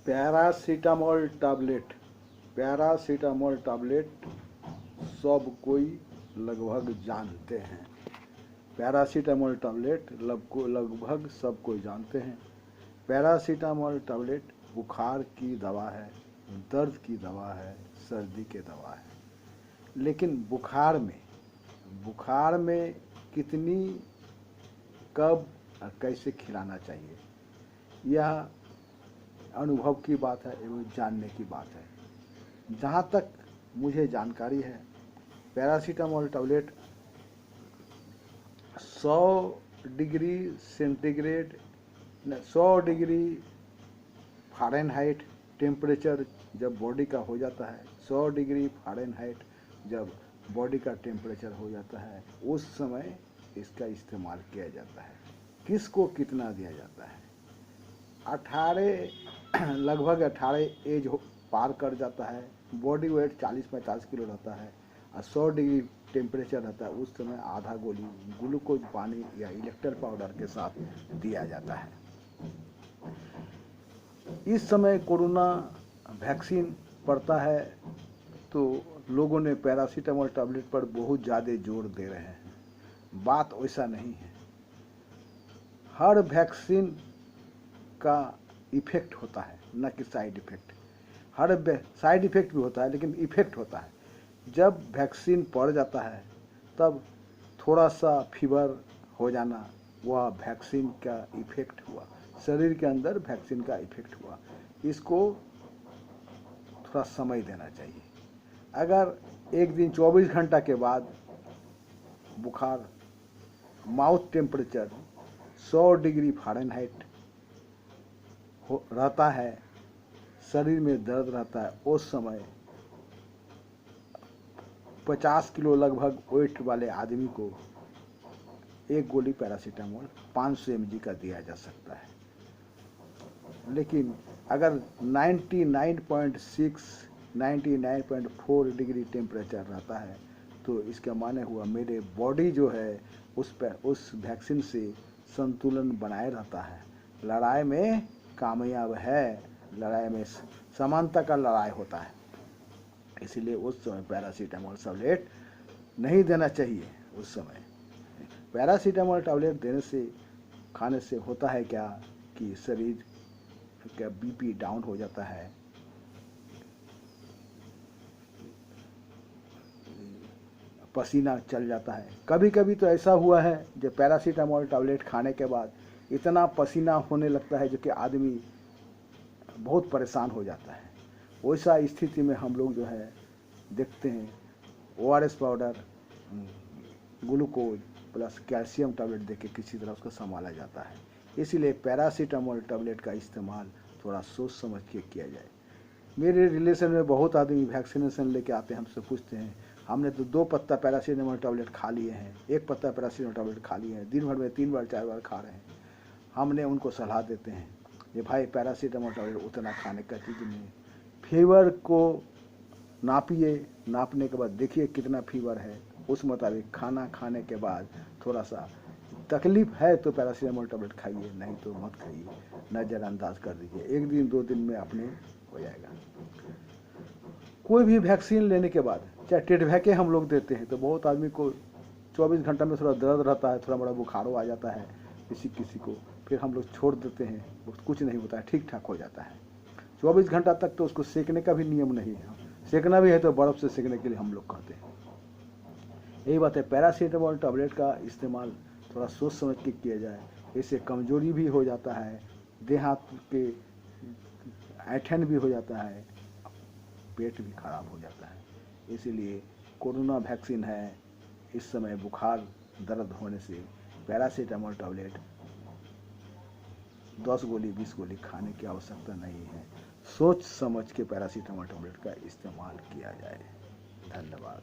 Paracetamol tablet. Paracetamol tablet सब कोई लगभग जानते हैं। पैरासीटामोल टैबलेट लगभग सब कोई जानते हैं। पैरासीटामोल टैबलेट बुखार की दवा है, दर्द की दवा है, सर्दी की दवा है। लेकिन बुखार में कितनी, कब और कैसे खिलाना चाहिए, यह अनुभव की बात है एवं जानने की बात है। जहाँ तक मुझे जानकारी है, paracetamol tablet 100 degree centigrade 100 degree Fahrenheit temperature जब बॉडी का हो जाता है, 100 डिग्री फ़ारेनहाइट जब बॉडी का टेम्परेचर हो जाता है, उस समय इसका इस्तेमाल किया जाता है। किसको कितना दिया जाता है? 18 लगभग 18 एज पार कर जाता है, बॉडी वेट 40-45 किलो रहता है और 100 डिग्री टेम्परेचर रहता है, उस समय आधा गोली ग्लूकोज पानी या इलेक्ट्रल पाउडर के साथ दिया जाता है। इस समय कोरोना वैक्सीन पड़ता है तो लोगों ने पैरासीटामोल टैबलेट पर बहुत ज़्यादा जोर दे रहे हैं। बात वैसा नहीं है। हर वैक्सीन का इफेक्ट होता है, न कि साइड इफेक्ट। हर साइड इफेक्ट भी होता है लेकिन इफेक्ट होता है। जब वैक्सीन पड़ जाता है तब थोड़ा सा फीवर हो जाना, वह वैक्सीन का इफेक्ट हुआ, शरीर के अंदर वैक्सीन का इफेक्ट हुआ। इसको थोड़ा समय देना चाहिए। अगर एक दिन 24 घंटा के बाद बुखार, माउथ टेम्परेचर 100 डिग्री फ़ारेनहाइट रहता है, शरीर में दर्द रहता है, उस समय 50 किलो लगभग वेट वाले आदमी को एक गोली पैरासीटामोल 500 mg का दिया जा सकता है। लेकिन अगर 99.6 99.4 डिग्री टेम्परेचर रहता है तो इसका माने हुआ मेरे बॉडी जो है उस वैक्सीन से संतुलन बनाए रहता है, लड़ाई में कामयाब है, लड़ाई में समानता का लड़ाई होता है। इसीलिए उस समय पैरासीटामोल टैबलेट नहीं देना चाहिए। उस समय पैरासीटामोल टैबलेट देने से, खाने से होता है क्या कि शरीर का बीपी डाउन हो जाता है, पसीना चल जाता है। कभी कभी तो ऐसा हुआ है जो पैरासीटामोल टैबलेट खाने के बाद इतना पसीना होने लगता है जो कि आदमी बहुत परेशान हो जाता है। वैसा स्थिति में हम लोग जो है देखते हैं ORS powder, glucose plus calcium tablet देके किसी तरह उसको संभाला जाता है। इसीलिए पैरासीटामोल टैबलेट का इस्तेमाल थोड़ा सोच समझ के किया जाए। मेरे रिलेशन में बहुत आदमी वैक्सीनेशन लेके आते हैं, हमसे पूछते हैं हमने तो 2 पत्ता पैरासीटामोल टैबलेट खा लिए हैं, 1 पत्ता पैरासीटामोल टैबलेट खा लिए हैं, दिन भर में 3 बार 4 बार खा रहे हैं। हमने उनको सलाह देते हैं कि भाई पैरासीटामोल टैबलेट उतना खाने का चीज़ नहीं है। फीवर को नापिए, नापने के बाद देखिए कितना फीवर है, उस मुताबिक खाना खाने के बाद थोड़ा सा तकलीफ है तो पैरासीटामोल टैबलेट खाइए, नहीं तो मत खाइए, नज़रअंदाज कर दीजिए। 1 दिन 2 दिन में अपने हो जाएगा। कोई भी वैक्सीन लेने के बाद, चाहे टेडवैके हम लोग देते हैं तो बहुत आदमी को 24 घंटा में थोड़ा दर्द रहता है, थोड़ा बड़ा बुखार आ जाता है किसी किसी को, फिर हम लोग छोड़ देते हैं, कुछ नहीं होता है, ठीक ठाक हो जाता है। 24 घंटा तक तो उसको सेकने का भी नियम नहीं है। सेकना भी है तो बर्फ़ से सेकने के लिए हम लोग कहते हैं। यही बात है, पैरासीटामोल टैबलेट का इस्तेमाल थोड़ा सोच समझ के किया जाए। इससे कमजोरी भी हो जाता है, देह हाथ के ऐंठन भी हो जाता है, पेट भी खराब हो जाता है। इसीलिए कोरोना वैक्सीन है, इस समय बुखार दर्द होने से पैरासीटामोल टैबलेट 10 गोली 20 गोली खाने की आवश्यकता नहीं है। सोच समझ के पैरासीटामोल टैबलेट का इस्तेमाल किया जाए। धन्यवाद।